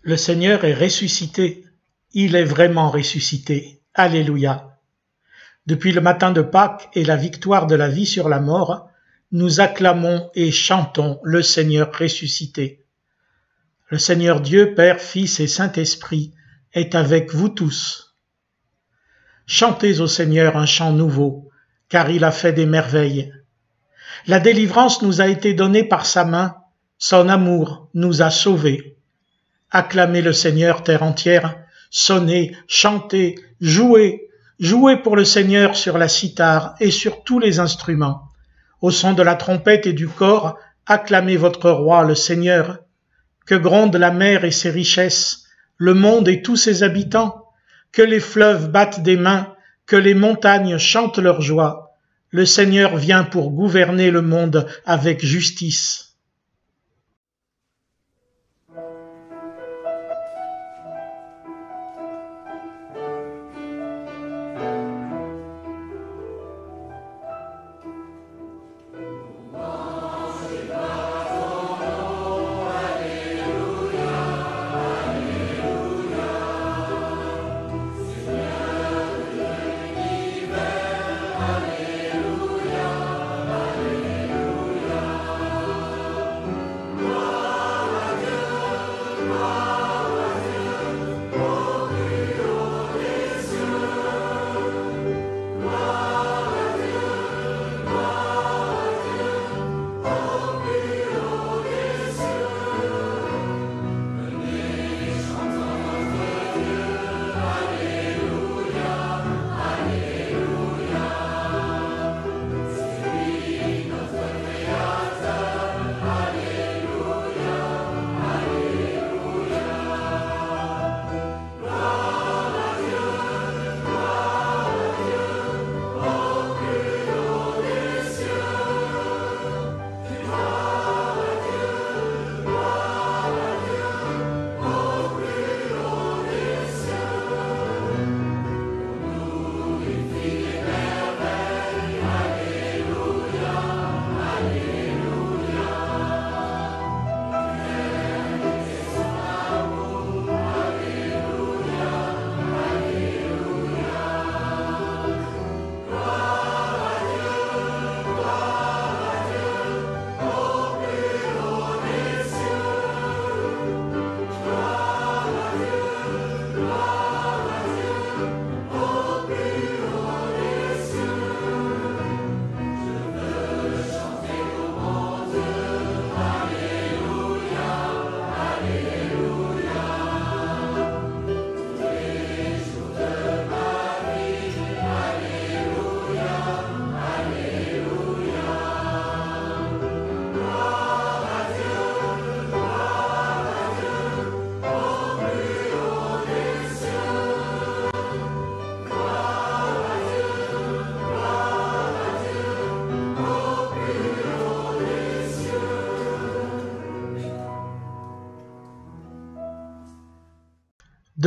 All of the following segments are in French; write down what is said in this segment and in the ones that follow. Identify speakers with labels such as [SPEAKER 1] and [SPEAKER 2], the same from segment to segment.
[SPEAKER 1] Le Seigneur est ressuscité. Il est vraiment ressuscité. Alléluia. Depuis le matin de Pâques et la victoire de la vie sur la mort, nous acclamons et chantons le Seigneur ressuscité. Le Seigneur Dieu, Père, Fils et Saint-Esprit, est avec vous tous. Chantez au Seigneur un chant nouveau, car il a fait des merveilles. La délivrance nous a été donnée par sa main, son amour nous a sauvés. Acclamez le Seigneur, terre entière, sonnez, chantez, jouez, jouez pour le Seigneur sur la cithare et sur tous les instruments. Au son de la trompette et du cor, acclamez votre roi, le Seigneur. Que gronde la mer et ses richesses, le monde et tous ses habitants, que les fleuves battent des mains, que les montagnes chantent leur joie. Le Seigneur vient pour gouverner le monde avec justice.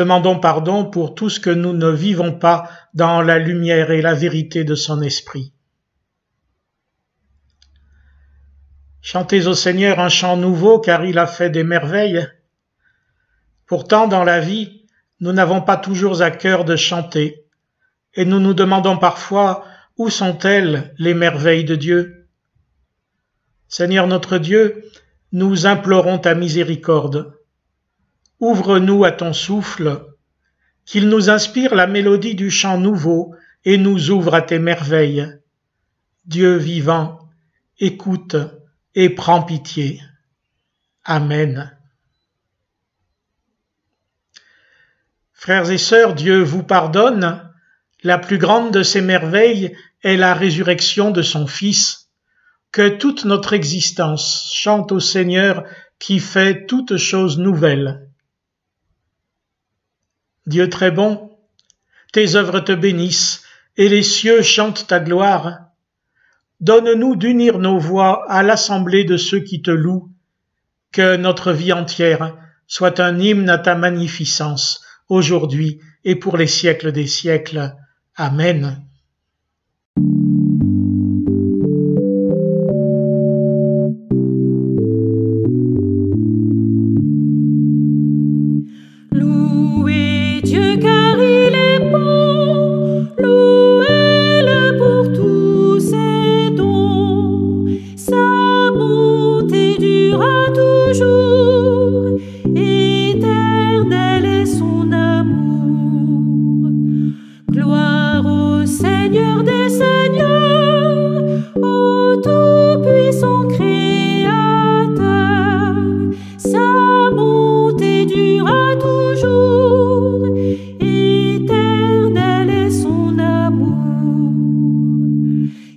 [SPEAKER 1] Demandons pardon pour tout ce que nous ne vivons pas dans la lumière et la vérité de son esprit. Chantez au Seigneur un chant nouveau, car il a fait des merveilles. Pourtant, dans la vie, nous n'avons pas toujours à cœur de chanter, et nous nous demandons parfois où sont-elles les merveilles de Dieu. Seigneur notre Dieu, nous implorons ta miséricorde. Ouvre-nous à ton souffle, qu'il nous inspire la mélodie du chant nouveau et nous ouvre à tes merveilles. Dieu vivant, écoute et prends pitié. Amen. Frères et sœurs, Dieu vous pardonne. La plus grande de ces merveilles est la résurrection de son Fils. Que toute notre existence chante au Seigneur qui fait toutes choses nouvelles. Dieu très bon, tes œuvres te bénissent et les cieux chantent ta gloire. Donne-nous d'unir nos voix à l'assemblée de ceux qui te louent, que notre vie entière soit un hymne à ta magnificence, aujourd'hui et pour les siècles des siècles. Amen.
[SPEAKER 2] Louez Dieu car il est bon, louez-le pour tous ses dons. Sa bonté durera toujours, éternel est son amour. Gloire au Seigneur des Seigneurs, au Tout-Puissant Créateur. Sa bonté durera toujours, éternel est son amour.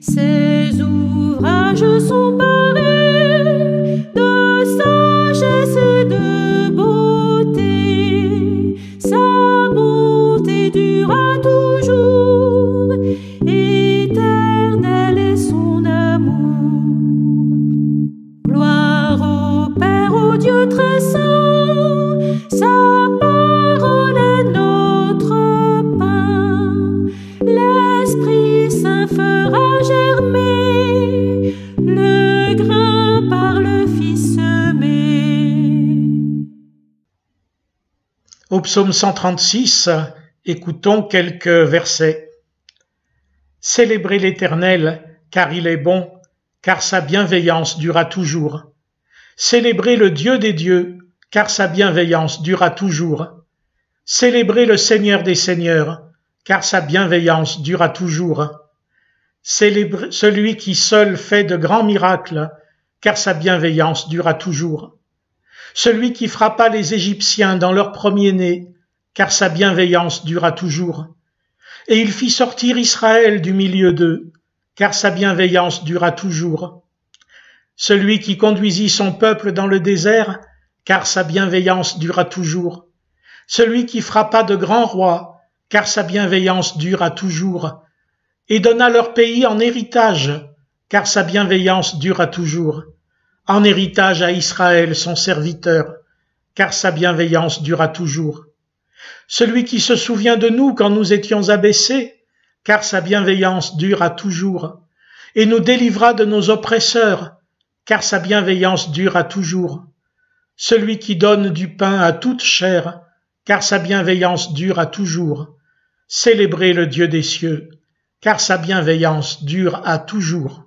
[SPEAKER 2] Ses ouvrages sont parés de sagesse et de beauté. Sa bonté durera toujours, éternel est son amour. Gloire au Père, au Dieu très saint, sa parole est notre pain. L'Esprit Saint fera germer le grain par le Fils semé.
[SPEAKER 1] Au psaume 136, écoutons quelques versets. Célébrez l'Éternel, car il est bon, car sa bienveillance durera toujours. Célébrez le Dieu des dieux, car sa bienveillance durera toujours. Célébrez le Seigneur des seigneurs, car sa bienveillance durera toujours. Célébrez celui qui seul fait de grands miracles, car sa bienveillance durera toujours. Celui qui frappa les Égyptiens dans leur premier-né, car sa bienveillance durera toujours. Et il fit sortir Israël du milieu d'eux, car sa bienveillance durera toujours. Celui qui conduisit son peuple dans le désert, car sa bienveillance durera toujours. Celui qui frappa de grands rois, car sa bienveillance durera toujours. Et donna leur pays en héritage, car sa bienveillance durera toujours. En héritage à Israël son serviteur, car sa bienveillance durera toujours. Celui qui se souvient de nous quand nous étions abaissés, car sa bienveillance durera toujours, et nous délivra de nos oppresseurs, car sa bienveillance durera toujours. Celui qui donne du pain à toute chair, car sa bienveillance durera toujours. Célébrez le Dieu des cieux, car sa bienveillance dure à toujours.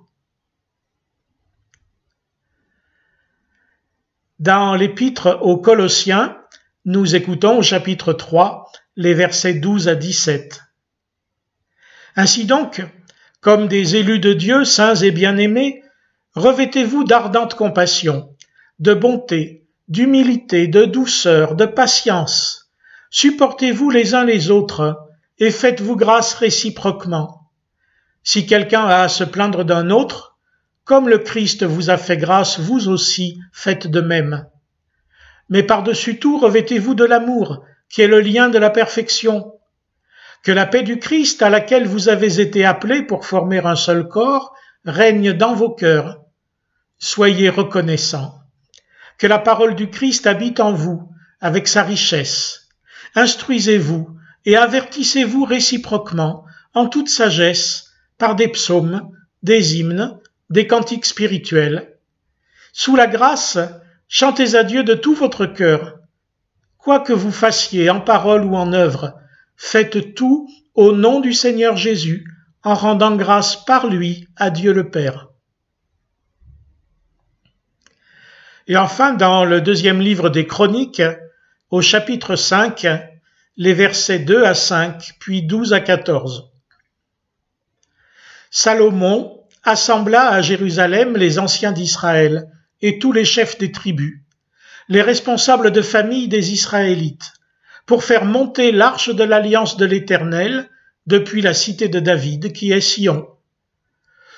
[SPEAKER 1] Dans l'épître aux Colossiens, nous écoutons au chapitre 3, les versets 12 à 17. Ainsi donc, comme des élus de Dieu, saints et bien-aimés, revêtez-vous d'ardente compassion, de bonté, d'humilité, de douceur, de patience. Supportez-vous les uns les autres, et faites-vous grâce réciproquement. Si quelqu'un a à se plaindre d'un autre, comme le Christ vous a fait grâce, vous aussi faites de même. Mais par-dessus tout, revêtez-vous de l'amour, qui est le lien de la perfection. Que la paix du Christ, à laquelle vous avez été appelés pour former un seul corps, règne dans vos cœurs. Soyez reconnaissants. Que la parole du Christ habite en vous, avec sa richesse. Instruisez-vous et avertissez-vous réciproquement, en toute sagesse, par des psaumes, des hymnes, des cantiques spirituels. Sous la grâce, chantez à Dieu de tout votre cœur. Quoi que vous fassiez en parole ou en œuvre, faites tout au nom du Seigneur Jésus, en rendant grâce par lui à Dieu le Père. Et enfin, dans le deuxième livre des Chroniques, au chapitre 5, les versets 2 à 5, puis 12 à 14. Salomon assembla à Jérusalem les anciens d'Israël et tous les chefs des tribus, les responsables de famille des Israélites, pour faire monter l'arche de l'alliance de l'Éternel depuis la cité de David, qui est Sion.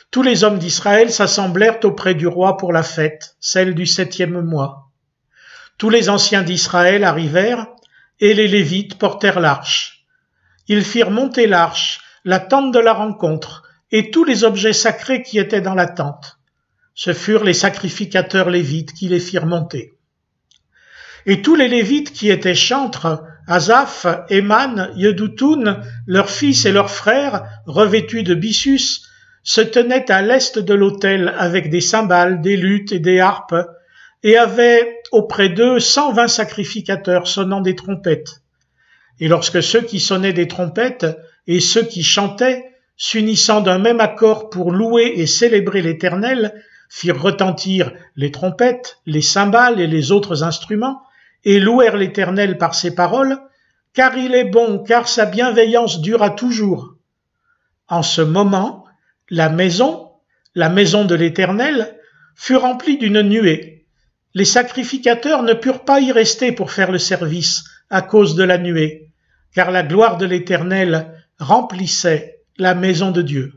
[SPEAKER 1] Tous les hommes d'Israël s'assemblèrent auprès du roi pour la fête, celle du 7e mois. Tous les anciens d'Israël arrivèrent, et les Lévites portèrent l'arche. Ils firent monter l'arche, la tente de la rencontre, et tous les objets sacrés qui étaient dans la tente. Ce furent les sacrificateurs lévites qui les firent monter. Et tous les Lévites qui étaient chantres, Asaph, Éman, Yedoutoun, leurs fils et leurs frères, revêtus de byssus, se tenaient à l'est de l'autel avec des cymbales, des luths et des harpes, et avaient auprès d'eux 120 sacrificateurs sonnant des trompettes. Et lorsque ceux qui sonnaient des trompettes et ceux qui chantaient, s'unissant d'un même accord pour louer et célébrer l'Éternel, firent retentir les trompettes, les cymbales et les autres instruments, et louèrent l'Éternel par ces paroles, « Car il est bon, car sa bienveillance dure à toujours. » En ce moment, la maison de l'Éternel, fut remplie d'une nuée. Les sacrificateurs ne purent pas y rester pour faire le service à cause de la nuée, car la gloire de l'Éternel remplissait la maison de Dieu.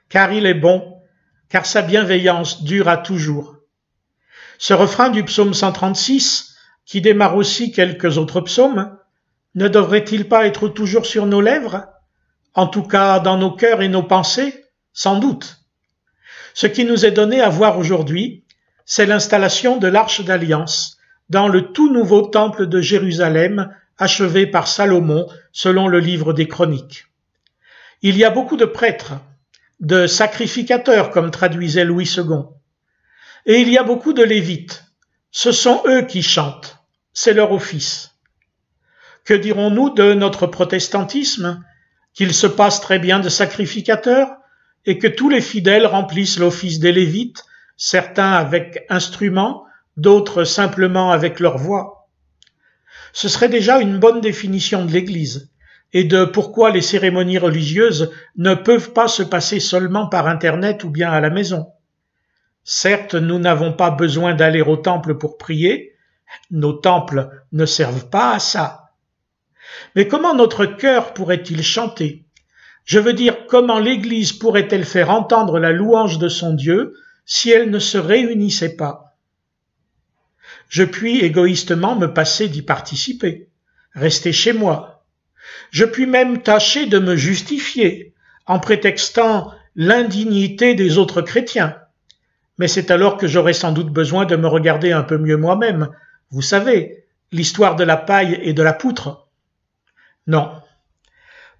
[SPEAKER 1] Car il est bon, car sa bienveillance dure à toujours. Ce refrain du psaume 136, qui démarre aussi quelques autres psaumes, ne devrait-il pas être toujours sur nos lèvres? En tout cas dans nos cœurs et nos pensées? Sans doute. Ce qui nous est donné à voir aujourd'hui, c'est l'installation de l'Arche d'Alliance dans le tout nouveau temple de Jérusalem, achevé par Salomon selon le livre des Chroniques. Il y a beaucoup de prêtres, de sacrificateurs, comme traduisait Louis II. Et il y a beaucoup de lévites. Ce sont eux qui chantent. C'est leur office. Que dirons-nous de notre protestantisme? Qu'il se passe très bien de sacrificateurs et que tous les fidèles remplissent l'office des lévites, certains avec instruments, d'autres simplement avec leur voix. Ce serait déjà une bonne définition de l'Église et de pourquoi les cérémonies religieuses ne peuvent pas se passer seulement par Internet ou bien à la maison. Certes, nous n'avons pas besoin d'aller au temple pour prier, nos temples ne servent pas à ça. Mais comment notre cœur pourrait-il chanter? Je veux dire, comment l'Église pourrait-elle faire entendre la louange de son Dieu si elle ne se réunissait pas? Je puis égoïstement me passer d'y participer, rester chez moi. Je puis même tâcher de me justifier en prétextant l'indignité des autres chrétiens. Mais c'est alors que j'aurai sans doute besoin de me regarder un peu mieux moi-même. Vous savez, l'histoire de la paille et de la poutre. Non,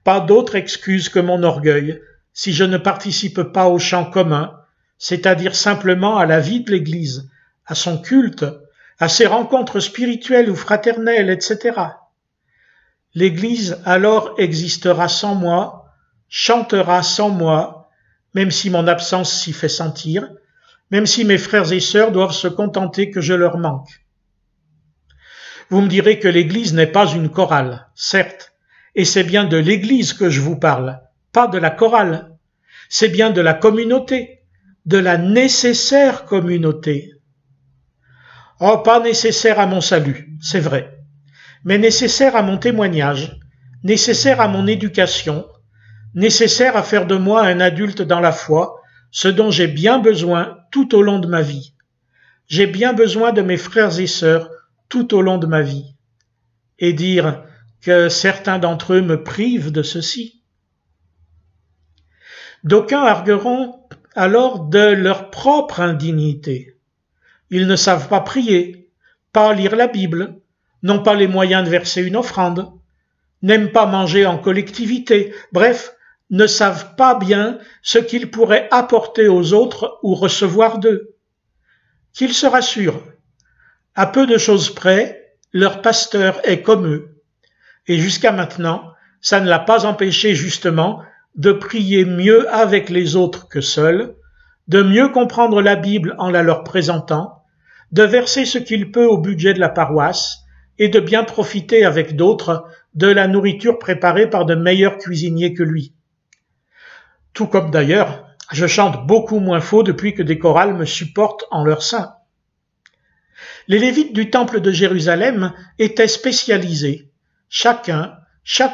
[SPEAKER 1] pas d'autre excuse que mon orgueil si je ne participe pas au chant commun, c'est-à-dire simplement à la vie de l'Église, à son culte, à ses rencontres spirituelles ou fraternelles, etc. L'Église alors existera sans moi, chantera sans moi, même si mon absence s'y fait sentir, même si mes frères et sœurs doivent se contenter que je leur manque. Vous me direz que l'Église n'est pas une chorale, certes, et c'est bien de l'Église que je vous parle, pas de la chorale. C'est bien de la communauté, de la nécessaire communauté. Oh, pas nécessaire à mon salut, c'est vrai, mais nécessaire à mon témoignage, nécessaire à mon éducation, nécessaire à faire de moi un adulte dans la foi, ce dont j'ai bien besoin tout au long de ma vie. J'ai bien besoin de mes frères et sœurs tout au long de ma vie. Et dire que certains d'entre eux me privent de ceci. D'aucuns argueront alors de leur propre indignité. Ils ne savent pas prier, pas lire la Bible, n'ont pas les moyens de verser une offrande, n'aiment pas manger en collectivité, bref, ne savent pas bien ce qu'ils pourraient apporter aux autres ou recevoir d'eux. Qu'ils se rassurent, à peu de choses près, leur pasteur est comme eux. Et jusqu'à maintenant, ça ne l'a pas empêché justement de prier mieux avec les autres que seul, de mieux comprendre la Bible en la leur présentant, de verser ce qu'il peut au budget de la paroisse et de bien profiter avec d'autres de la nourriture préparée par de meilleurs cuisiniers que lui. Tout comme d'ailleurs, je chante beaucoup moins faux depuis que des chorales me supportent en leur sein. Les Lévites du temple de Jérusalem étaient spécialisés. Chaque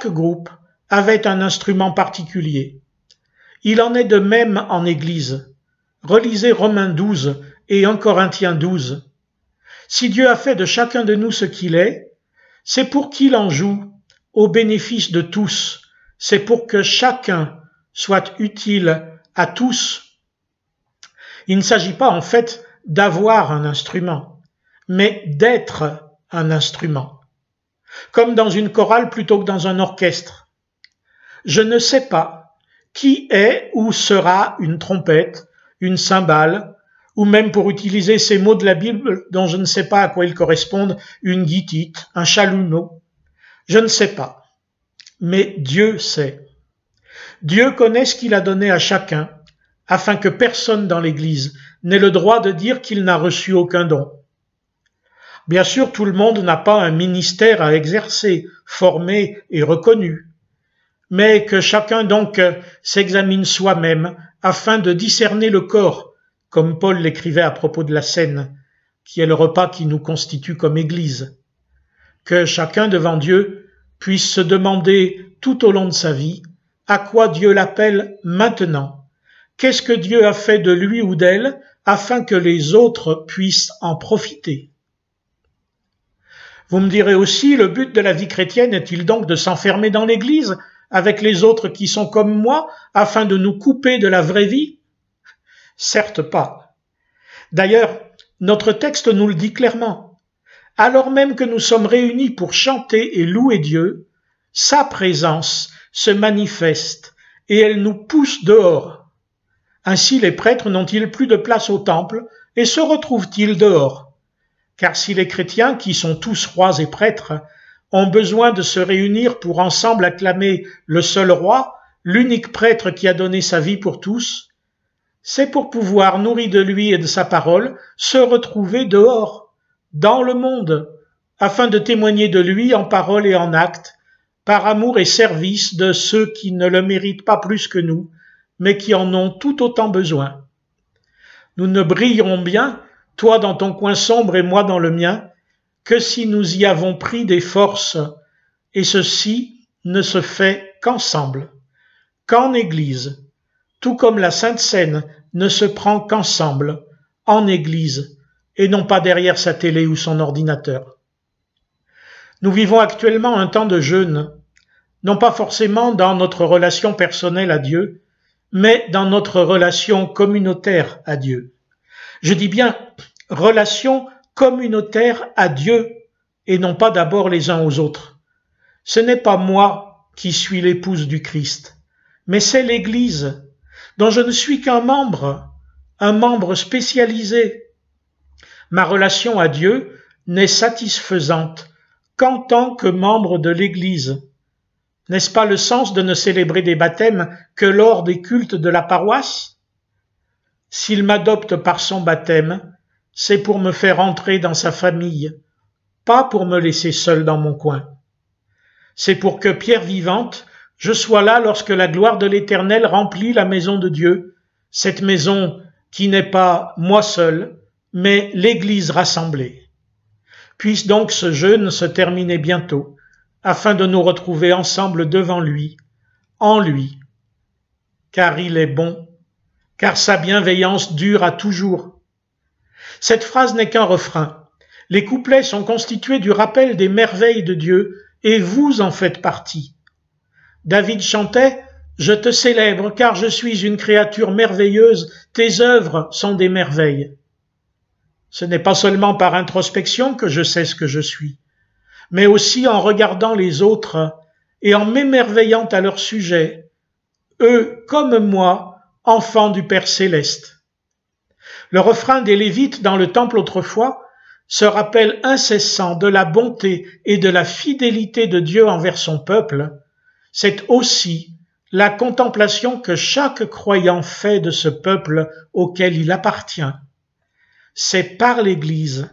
[SPEAKER 1] groupe avait un instrument particulier. Il en est de même en Église. Relisez Romains 12 et 1 Corinthiens 12. Si Dieu a fait de chacun de nous ce qu'il est, c'est pour qu'il en joue au bénéfice de tous. C'est pour que chacun soit utile à tous. Il ne s'agit pas en fait d'avoir un instrument, mais d'être un instrument. Comme dans une chorale plutôt que dans un orchestre. Je ne sais pas qui est ou sera une trompette, une cymbale, ou même pour utiliser ces mots de la Bible dont je ne sais pas à quoi ils correspondent, une guitite, un chalumeau. Je ne sais pas. Mais Dieu sait. Dieu connaît ce qu'il a donné à chacun, afin que personne dans l'Église n'ait le droit de dire qu'il n'a reçu aucun don. Bien sûr, tout le monde n'a pas un ministère à exercer, formé et reconnu, mais que chacun donc s'examine soi-même afin de discerner le corps, comme Paul l'écrivait à propos de la scène, qui est le repas qui nous constitue comme Église. Que chacun devant Dieu puisse se demander tout au long de sa vie à quoi Dieu l'appelle maintenant. Qu'est-ce que Dieu a fait de lui ou d'elle afin que les autres puissent en profiter? Vous me direz aussi, le but de la vie chrétienne est-il donc de s'enfermer dans l'Église avec les autres qui sont comme moi afin de nous couper de la vraie vie? Certes pas. D'ailleurs, notre texte nous le dit clairement. Alors même que nous sommes réunis pour chanter et louer Dieu, sa présence se manifeste et elle nous pousse dehors. Ainsi les prêtres n'ont-ils plus de place au temple et se retrouvent-ils dehors? Car si les chrétiens, qui sont tous rois et prêtres, ont besoin de se réunir pour ensemble acclamer le seul roi, l'unique prêtre qui a donné sa vie pour tous, c'est pour pouvoir, nourris de lui et de sa parole, se retrouver dehors, dans le monde, afin de témoigner de lui en parole et en acte, par amour et service de ceux qui ne le méritent pas plus que nous, mais qui en ont tout autant besoin. Nous ne brillerons bien, toi dans ton coin sombre et moi dans le mien, que si nous y avons pris des forces, et ceci ne se fait qu'ensemble, qu'en Église, tout comme la Sainte Seine ne se prend qu'ensemble, en Église, et non pas derrière sa télé ou son ordinateur. Nous vivons actuellement un temps de jeûne, non pas forcément dans notre relation personnelle à Dieu, mais dans notre relation communautaire à Dieu. Je dis bien relation communautaire à Dieu et non pas d'abord les uns aux autres. Ce n'est pas moi qui suis l'épouse du Christ, mais c'est l'Église dont je ne suis qu'un membre spécialisé. Ma relation à Dieu n'est satisfaisante qu'en tant que membre de l'Église. N'est-ce pas le sens de ne célébrer des baptêmes que lors des cultes de la paroisse? S'il m'adopte par son baptême, c'est pour me faire entrer dans sa famille, pas pour me laisser seul dans mon coin. C'est pour que, pierre vivante, je sois là lorsque la gloire de l'Éternel remplit la maison de Dieu, cette maison qui n'est pas moi seul, mais l'Église rassemblée. Puisse donc ce jeûne se terminer bientôt, afin de nous retrouver ensemble devant lui, en lui, car il est bon, car sa bienveillance dure à toujours. Cette phrase n'est qu'un refrain. Les couplets sont constitués du rappel des merveilles de Dieu, et vous en faites partie. David chantait Je te célèbre car je suis une créature merveilleuse, tes œuvres sont des merveilles. Ce n'est pas seulement par introspection que je sais ce que je suis, mais aussi en regardant les autres et en m'émerveillant à leur sujet, eux comme moi, enfants du Père Céleste. Le refrain des Lévites dans le temple autrefois se rappelle incessant de la bonté et de la fidélité de Dieu envers son peuple. C'est aussi la contemplation que chaque croyant fait de ce peuple auquel il appartient. C'est par l'Église,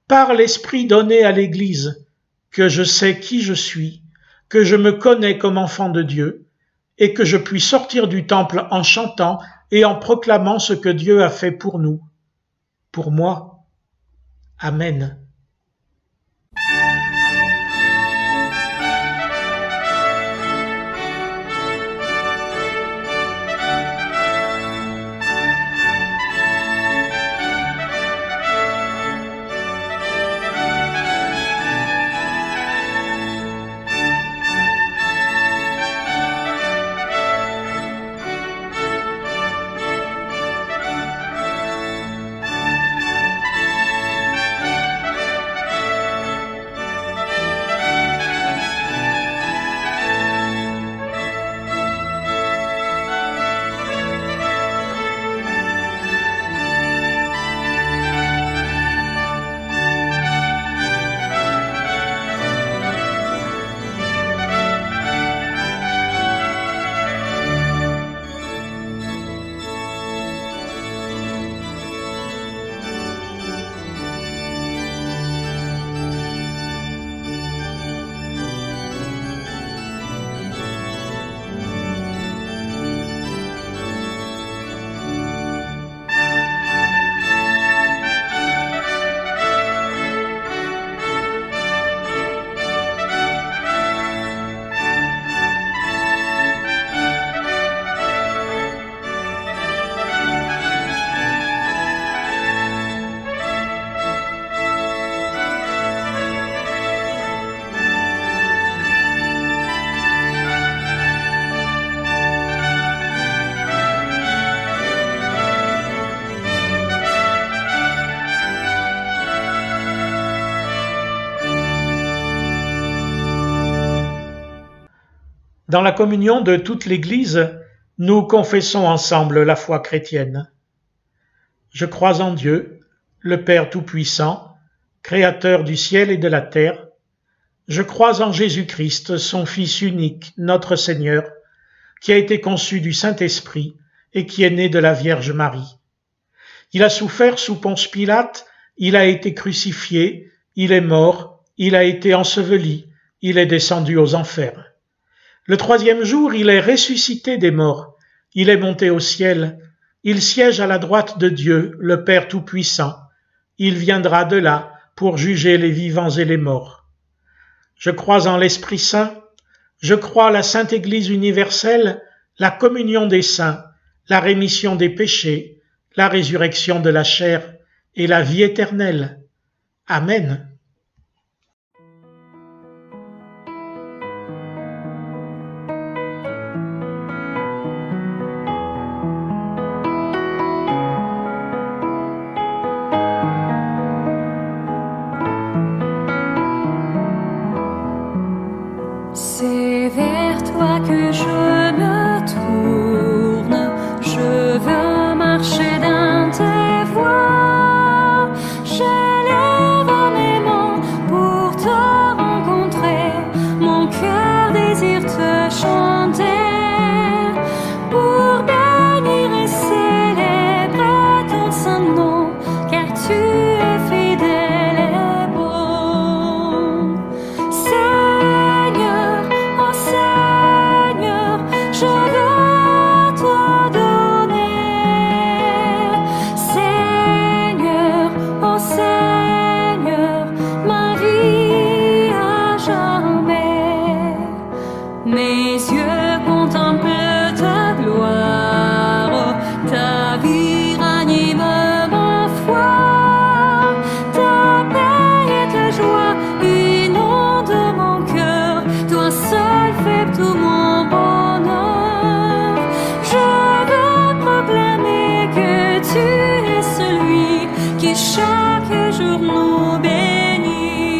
[SPEAKER 1] par l'Esprit donné à l'Église, que je sais qui je suis, que je me connais comme enfant de Dieu, et que je puis sortir du temple en chantant et en proclamant ce que Dieu a fait pour nous, pour moi. Amen. Dans la communion de toute l'Église, nous confessons ensemble la foi chrétienne. Je crois en Dieu, le Père Tout-Puissant, Créateur du ciel et de la terre. Je crois en Jésus-Christ, son Fils unique, notre Seigneur, qui a été conçu du Saint-Esprit et qui est né de la Vierge Marie. Il a souffert sous Ponce Pilate, il a été crucifié, il est mort, il a été enseveli, il est descendu aux enfers. Le troisième jour, il est ressuscité des morts, il est monté au ciel, il siège à la droite de Dieu, le Père Tout-Puissant. Il viendra de là pour juger les vivants et les morts. Je crois en l'Esprit Saint, je crois à la Sainte Église universelle, la communion des saints, la rémission des péchés, la résurrection de la chair et la vie éternelle. Amen.
[SPEAKER 2] C'est vers toi que je me tourne, je veux marcher dans tes voies, j'élève mes mains. qui chaque jour nous bénit.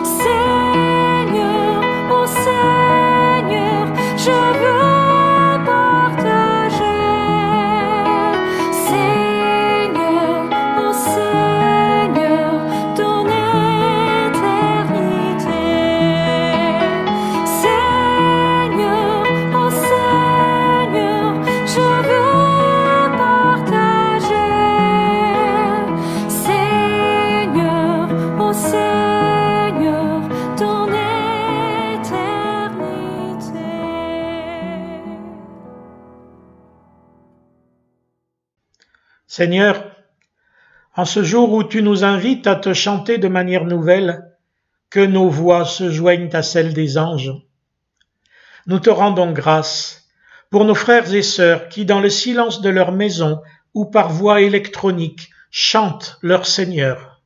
[SPEAKER 2] Seigneur, oh Seigneur, je veux partager. Seigneur, oh Seigneur, ton éternité. Seigneur, oh Seigneur, je veux partager. Seigneur, oh Seigneur, ton éternité.
[SPEAKER 1] Seigneur, en ce jour où tu nous invites à te chanter de manière nouvelle, que nos voix se joignent à celles des anges. Nous te rendons grâce pour nos frères et sœurs qui, dans le silence de leur maison ou par voie électronique, chantent leur Seigneur.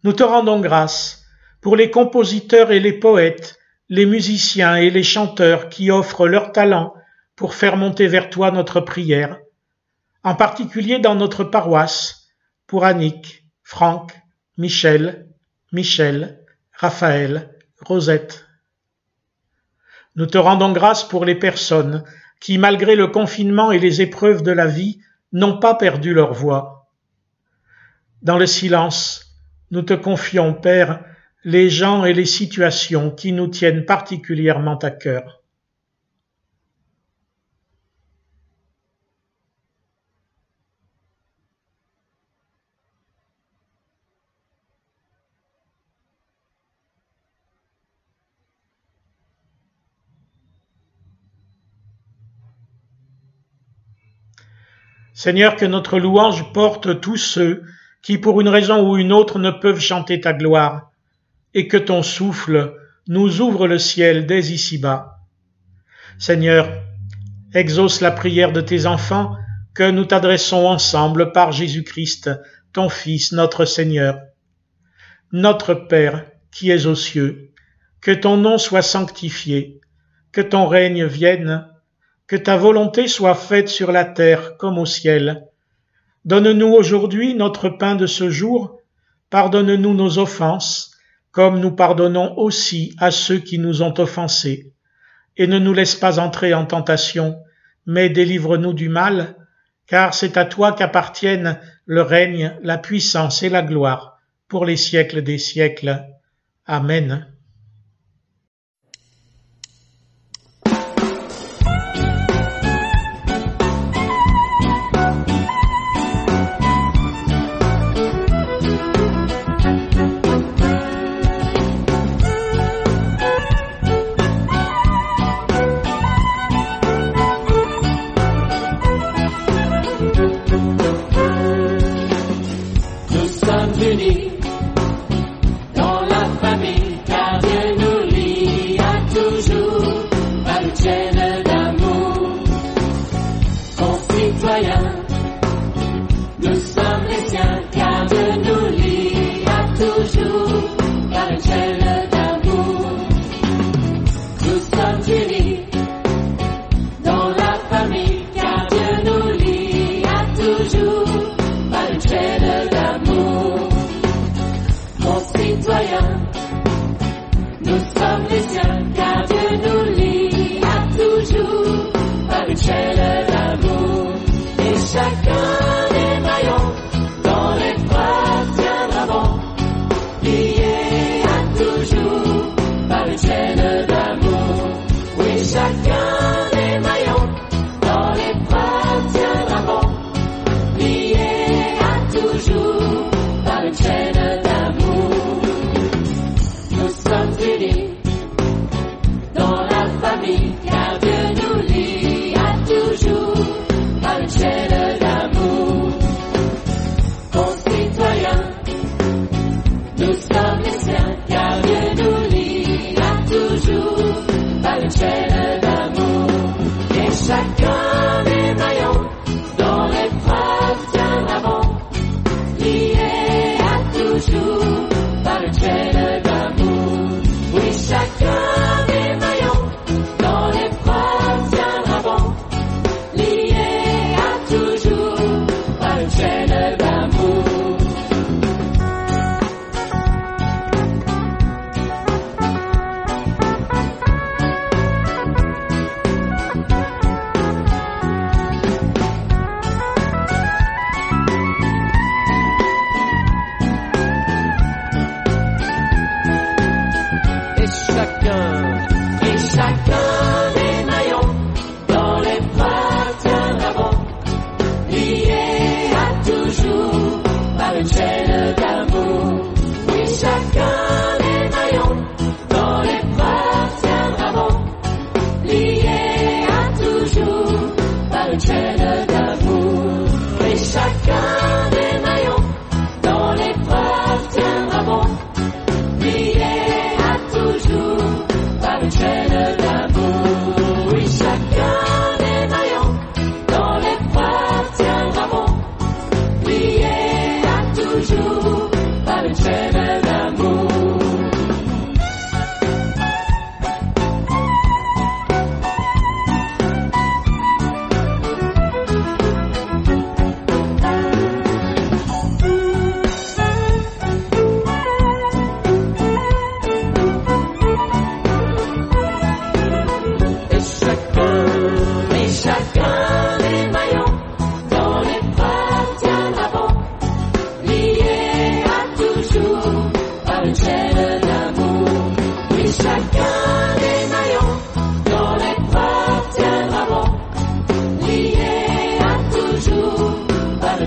[SPEAKER 1] Nous te rendons grâce pour les compositeurs et les poètes, les musiciens et les chanteurs qui offrent leur talent pour faire monter vers toi notre prière, en particulier dans notre paroisse, pour Annick, Franck, Michel, Raphaël, Rosette. Nous te rendons grâce pour les personnes qui, malgré le confinement et les épreuves de la vie, n'ont pas perdu leur voix. Dans le silence, nous te confions, Père, les gens et les situations qui nous tiennent particulièrement à cœur. Seigneur, que notre louange porte tous ceux qui, pour une raison ou une autre, ne peuvent chanter ta gloire, et que ton souffle nous ouvre le ciel dès ici-bas. Seigneur, exauce la prière de tes enfants que nous t'adressons ensemble par Jésus-Christ, ton Fils, notre Seigneur. Notre Père, qui es aux cieux, que ton nom soit sanctifié, que ton règne vienne, que ta volonté soit faite sur la terre comme au ciel. Donne-nous aujourd'hui notre pain de ce jour. Pardonne-nous nos offenses, comme nous pardonnons aussi à ceux qui nous ont offensés. Et ne nous laisse pas entrer en tentation, mais délivre-nous du mal, car c'est à toi qu'appartiennent le règne, la puissance et la gloire, pour les siècles des siècles. Amen.
[SPEAKER 3] Dans la famille, car Dieu nous lie à toujours par une chaîne d'amour. Concitoyens, nous sommes les siens, car Dieu nous lie à toujours par une chaîne d'amour. Nous sommes unis dans la famille, car Dieu nous lie à toujours par une chaîne d'amour. Concitoyens, nous sommes les siens, car Dieu nous lie à toujours par une chaîne d'amour. Et chaque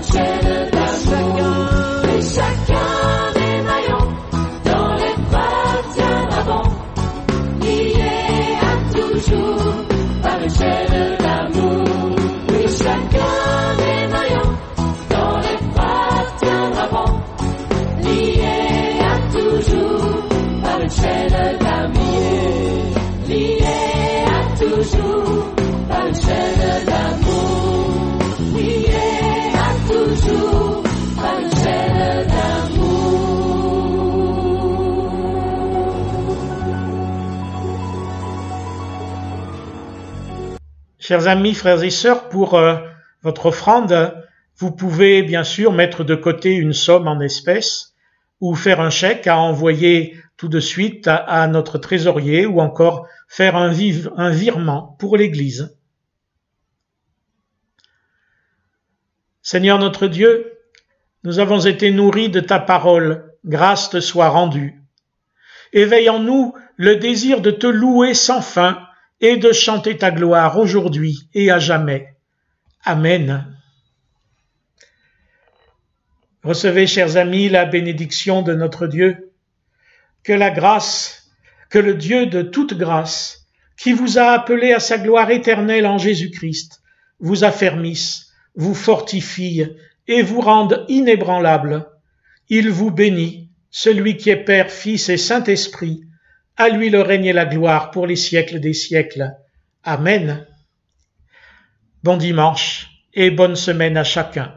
[SPEAKER 3] une chaîne d'amour. Et chacun des maillons dans l'épreuve tiendra bon, lié à toujours par une chaîne d'amour. Oui, chacun des maillons dans l'épreuve tiendra bon, lié à toujours par une chaîne d'amour. Lié à toujours par une chaîne d'amour. Lié à toujours par une chaîne d'amour.
[SPEAKER 1] Chers amis, frères et sœurs, pour votre offrande, vous pouvez bien sûr mettre de côté une somme en espèces ou faire un chèque à envoyer tout de suite à notre trésorier ou encore faire un virement pour l'Église. Seigneur notre Dieu, nous avons été nourris de ta parole, grâce te soit rendue. Éveille en nous le désir de te louer sans fin et de chanter ta gloire aujourd'hui et à jamais. Amen. Recevez, chers amis, la bénédiction de notre Dieu. Que la grâce, que le Dieu de toute grâce, qui vous a appelé à sa gloire éternelle en Jésus-Christ, vous affermisse, vous fortifie et vous rende inébranlable. Il vous bénit, celui qui est Père, Fils et Saint-Esprit. À lui le règne et la gloire pour les siècles des siècles. Amen. Bon dimanche et bonne semaine à chacun.